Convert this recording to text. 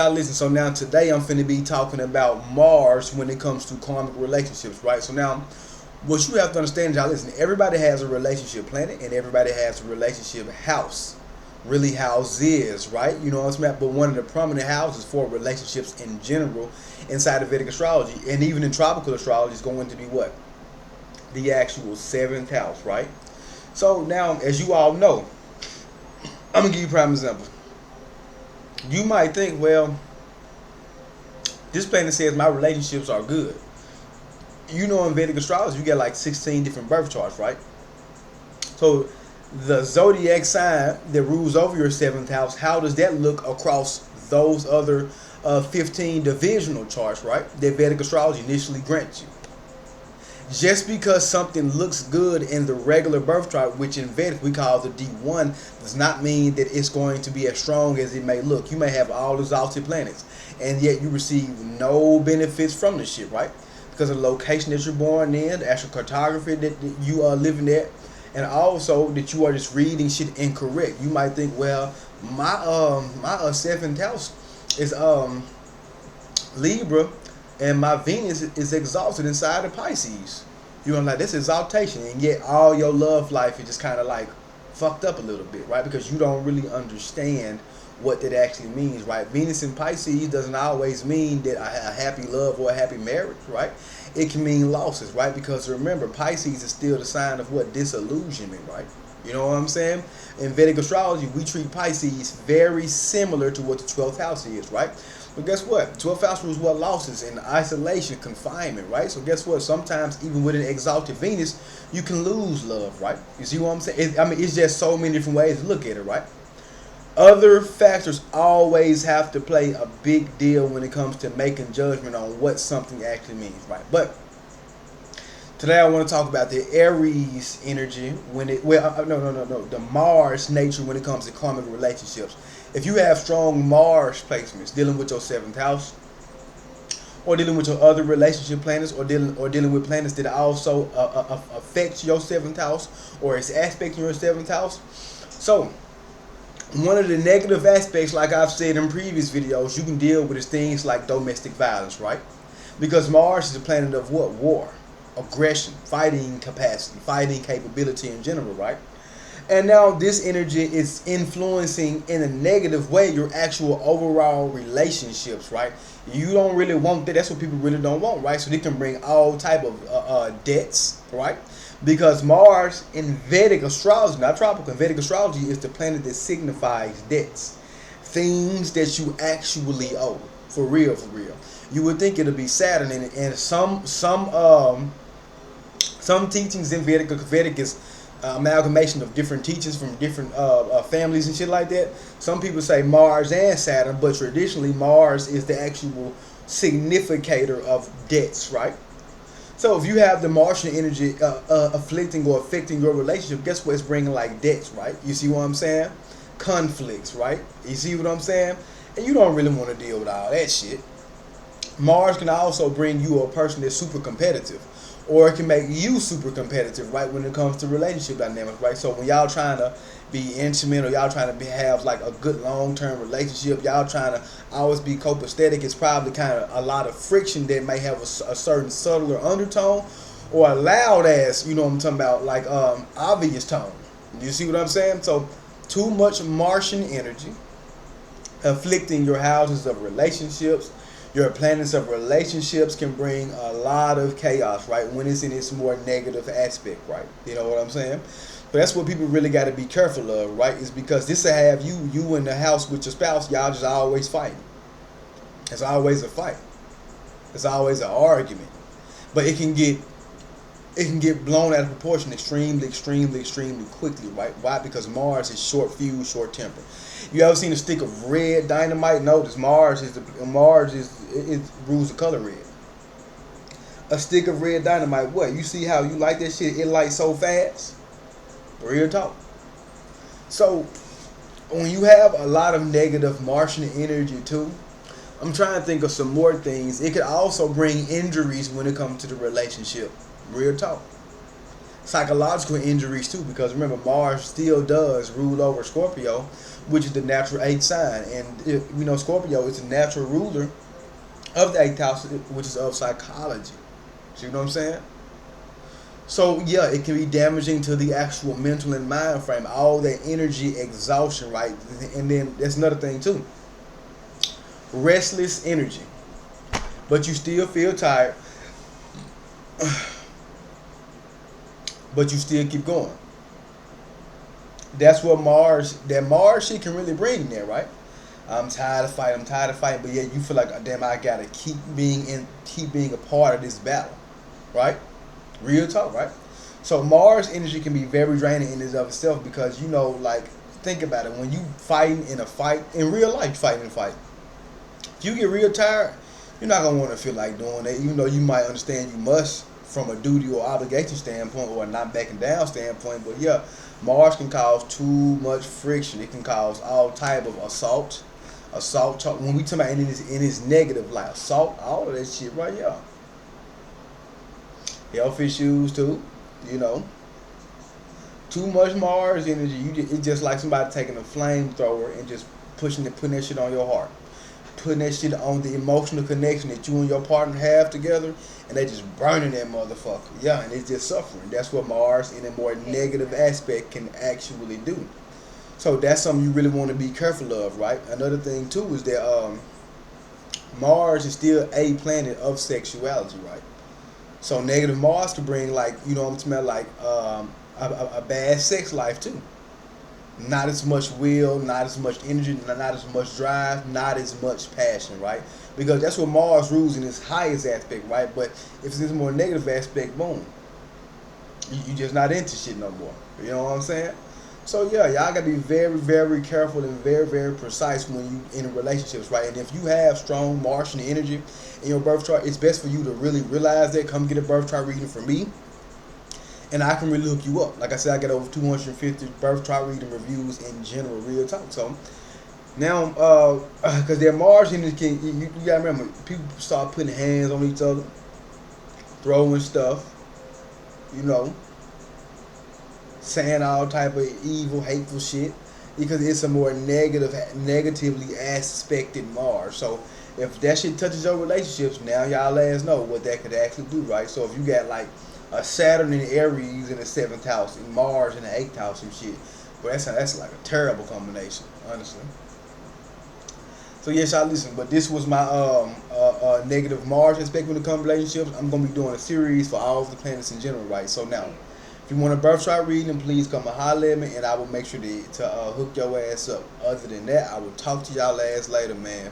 y'all listen. So now today I'm finna be talking about Mars when it comes to karmic relationships, right? So now what you have to understand is, y'all listen, everybody has a relationship planet and everybody has a relationship house. Really houses, right? You know what I'm saying? But one of the prominent houses for relationships in general inside of Vedic astrology and even in tropical astrology is going to be what? The actual seventh house, right? So now, as you all know, I'm gonna give you a prime example. You might think, well, this planet says my relationships are good. You know, in Vedic astrology, you get like 16 different birth charts, right? So the zodiac sign that rules over your seventh house, how does that look across those other 15 divisional charts, right? That Vedic astrology initially grants you. Just because something looks good in the regular birth chart, which in Vedic we call the D1, does not mean that it's going to be as strong as it may look. You may have all exalted planets, and yet you receive no benefits from this shit, right? Because of the location that you're born in, the astrocartography that you are living at, and also that you are just reading shit incorrect. You might think, well, my seventh house is Libra, and my Venus is exalted inside of Pisces. You're like, that's exaltation, and yet all your love life is just kind of like fucked up a little bit, right? Because you don't really understand what that actually means, right? Venus in Pisces doesn't always mean that a happy love or a happy marriage, right? It can mean losses, right? Because remember, Pisces is still the sign of what? Disillusionment, right? You know what I'm saying? In Vedic astrology, we treat Pisces very similar to what the 12th house is, right? But guess what? 12th house rules what? Losses and isolation, confinement, right? So guess what? Sometimes even with an exalted Venus, you can lose love, right? You see what I'm saying? It's just so many different ways to look at it, right? Other factors always have to play a big deal when it comes to making judgment on what something actually means, right? But today I want to talk about the Aries energy the Mars nature when it comes to karmic relationships. If you have strong Mars placements dealing with your seventh house, or dealing with your other relationship planets, or dealing with planets that also affect your seventh house, or is aspecting your seventh house. So one of the negative aspects, like I've said in previous videos, you can deal with is things like domestic violence, right? Because Mars is a planet of what? War, aggression, fighting capacity, fighting capability in general, right? And now this energy is influencing in a negative way your actual overall relationships, right? You don't really want that. That's what people really don't want, right? So they can bring all type of debts, right? Because Mars in Vedic astrology, not tropical, Vedic astrology is the planet that signifies debts. Things that you actually owe. For real, for real. You would think it'll be Saturn, and some teachings in Vedic is amalgamation of different teachings from different families and shit like that. Some people say Mars and Saturn, but traditionally Mars is the actual significator of debts, right? So if you have the Martian energy afflicting or affecting your relationship, guess what? It's bringing like debts, right? You see what I'm saying? Conflicts, right? You see what I'm saying? And you don't really want to deal with all that shit. Mars can also bring you a person that's super competitive, or it can make you super competitive, right, when it comes to relationship dynamics, right? So when y'all trying to be intimate, or y'all trying to have like a good long-term relationship, y'all trying to always be copacetic, it's probably kind of a lot of friction that may have a certain subtler undertone, or a loud ass, you know what I'm talking about, like obvious tone. You see what I'm saying? So too much Martian energy afflicting your houses of relationships, your planets of relationships, can bring a lot of chaos, right, when it's in its more negative aspect, right? You know what I'm saying? But that's what people really got to be careful of, right? Is because this will have you in the house with your spouse, y'all just always fighting. It's always a fight. It's always an argument. But it can get blown out of proportion extremely quickly, right? Why? Because Mars is short fuse, short temper. You ever seen a stick of red dynamite? Notice Mars rules the color red. A stick of red dynamite, what? You see how you light that shit? It lights so fast. Real talk. So when you have a lot of negative Martian energy too, I'm trying to think of some more things. It could also bring injuries when it comes to the relationship. Real talk. psychological injuries too, because remember Mars still does rule over Scorpio, which is the natural eighth sign, and we know Scorpio is the natural ruler of the eighth house, which is of psychology. See what I'm saying? So yeah, it can be damaging to the actual mental and mind frame, all that energy exhaustion, right? And then that's another thing too. Restless energy, but you still feel tired, but you still keep going. That's what Mars shit can really bring there, right? I'm tired of fighting, but yet you feel like, damn, I gotta keep being a part of this battle, right? Real talk, right? So Mars energy can be very draining in and of itself, because like, think about it. When you fighting in a fight, in real life, fighting a fight, if you get real tired, you're not gonna want to feel like doing it, even though you might understand you must from a duty or obligation standpoint or a not backing down standpoint. But yeah, Mars can cause too much friction. It can cause all type of assault. When we talk about in his negative light, assault, all of that shit right here. Health issues too, Too much Mars energy, it's just like somebody taking a flamethrower and just putting that shit on your heart, putting that shit on the emotional connection that you and your partner have together, and they just burning that motherfucker. Yeah, and it's just suffering. That's what Mars in a more negative aspect can actually do. So that's something you really want to be careful of, right? Another thing too is that Mars is still a planet of sexuality, right? So negative Mars can bring, like, I'm talking about, like a bad sex life too. Not as much will, not as much energy, not as much drive, not as much passion, right? Because that's what Mars rules in its highest aspect, right? But if it's this more negative aspect, boom, you just not into shit no more. You know what I'm saying? So yeah, y'all gotta be very, very careful and very, very precise when you in relationships, right? And if you have strong Martian energy in your birth chart, it's best for you to really realize that. Come get a birth chart reading from me, and I can really hook you up. Like I said, I get over 250 birth chart reading reviews in general, real talk. So now, because their Mars energy, you gotta remember, people start putting hands on each other, throwing stuff, saying all type of evil, hateful shit, because it's a more negatively aspected Mars. So if that shit touches your relationships, now y'all ass know what that could actually do, right? So if you got like a Saturn in Aries in the 7th house and Mars in the 8th house and shit, well, that's like a terrible combination, honestly. So yes, y'all listen, but this was my negative Mars aspect when it comes to relationships. I'm gonna be doing a series for all of the planets in general, right? So now, if you want a birth chart reading, please come and holler at me, and I will make sure to hook your ass up. Other than that, I will talk to y'all ass later, man.